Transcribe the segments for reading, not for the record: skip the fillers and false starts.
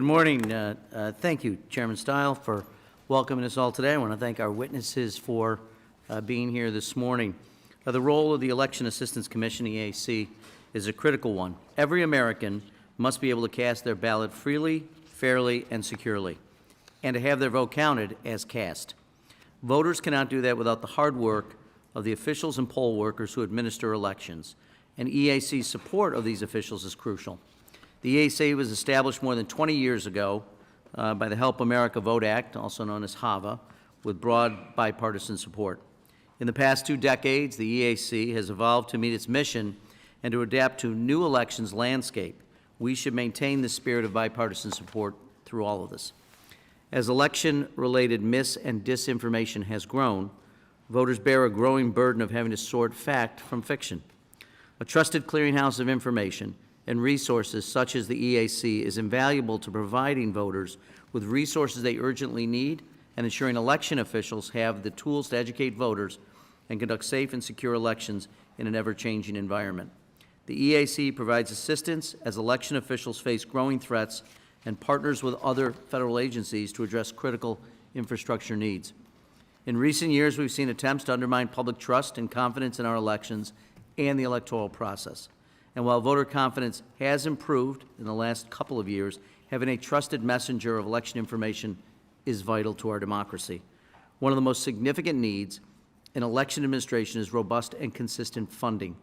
morning. Thank you, Chairman Stile, for welcoming us all today. I want to thank our witnesses for being here this morning. The role of the Election Assistance Commission, EAC, is a critical one. Every American must be able to cast their ballot freely, fairly, and securely, and to have their vote counted as cast. Voters cannot do that without the hard work of the officials and poll workers who administer elections, and EAC's support of these officials is crucial. The EAC was established more than 20 years ago by the Help America Vote Act, also known as HAVA, with broad bipartisan support. In the past 2 decades, the EAC has evolved to meet its mission and to adapt to new elections landscape. We should maintain the spirit of bipartisan support through all of this. As election-related mis- and disinformation has grown, voters bear a growing burden of having to sort fact from fiction. A trusted clearinghouse of information and resources such as the EAC is invaluable to providing voters with resources they urgently need and ensuring election officials have the tools to educate voters and conduct safe and secure elections in an ever-changing environment. The EAC provides assistance as election officials face growing threats and partners with other federal agencies to address critical infrastructure needs. In recent years, we've seen attempts to undermine public trust and confidence in our elections and the electoral process. And while voter confidence has improved in the last couple of years, having a trusted messenger of election information is vital to our democracy. One of the most significant needs in election administration is robust and consistent funding.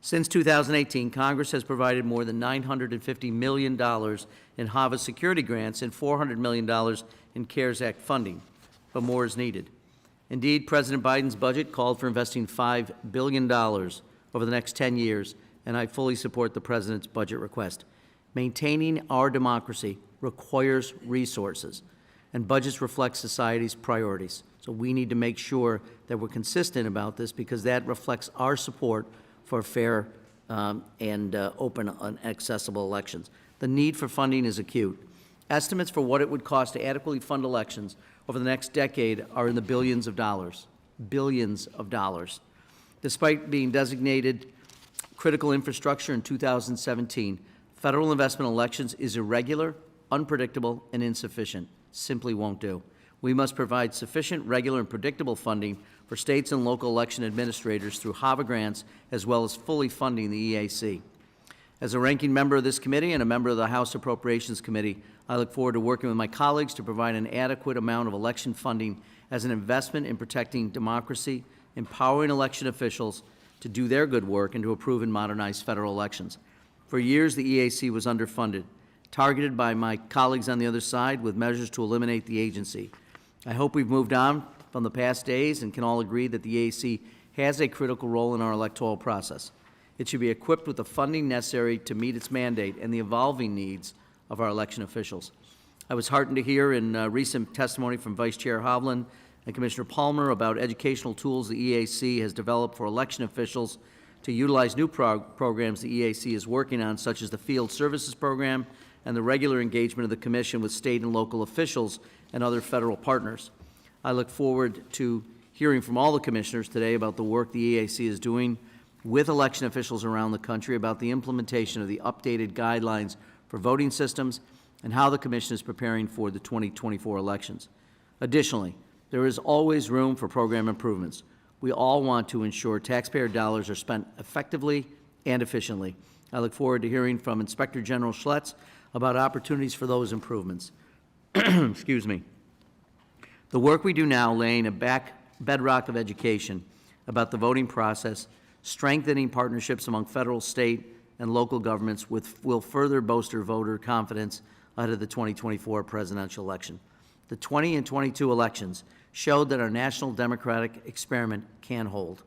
Since 2018, Congress has provided more than $950 million in HAVA security grants and $400 million in CARES Act funding, but more is needed. Indeed, President Biden's budget called for investing $5 billion over the next 10 years, and I fully support the President's budget request. Maintaining our democracy requires resources, and budgets reflect society's priorities. So we need to make sure that we're consistent about this because that reflects our support for fair and open and accessible elections. The need for funding is acute. Estimates for what it would cost to adequately fund elections over the next decade are in the billions of dollars. Billions of dollars. Despite being designated critical infrastructure in 2017, federal investment in elections is irregular, unpredictable, and insufficient. Simply won't do. We must provide sufficient, regular, and predictable funding for states and local election administrators through HAVA grants, as well as fully funding the EAC. As a ranking member of this committee and a member of the House Appropriations Committee, I look forward to working with my colleagues to provide an adequate amount of election funding as an investment in protecting democracy, empowering election officials to do their good work, and to approve and modernize federal elections. For years, the EAC was underfunded, targeted by my colleagues on the other side with measures to eliminate the agency. I hope we've moved on from the past days and can all agree that the EAC has a critical role in our electoral process. It should be equipped with the funding necessary to meet its mandate and the evolving needs of our election officials. I was heartened to hear in recent testimony from Vice Chair Hovland and Commissioner Palmer about educational tools the EAC has developed for election officials to utilize new programs the EAC is working on, such as the Field Services Program and the regular engagement of the Commission with state and local officials and other federal partners. I look forward to hearing from all the commissioners today about the work the EAC is doing with election officials around the country about the implementation of the updated guidelines for voting systems and how the Commission is preparing for the 2024 elections. Additionally, there is always room for program improvements. We all want to ensure taxpayer dollars are spent effectively and efficiently. I look forward to hearing from Inspector General Schlitz about opportunities for those improvements. Excuse me. The work we do now, laying a bedrock of education about the voting process, strengthening partnerships among federal, state, and local governments will further bolster voter confidence ahead of the 2024 presidential election. The 20 and 22 elections showed that our national democratic experiment can hold,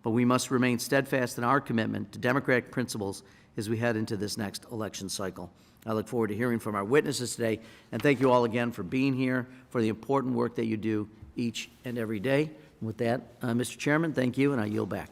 but we must remain steadfast in our commitment to democratic principles as we head into this next election cycle. I look forward to hearing from our witnesses today, and thank you all again for being here, for the important work that you do each and every day. And with that, Mr. Chairman, thank you, and I yield back.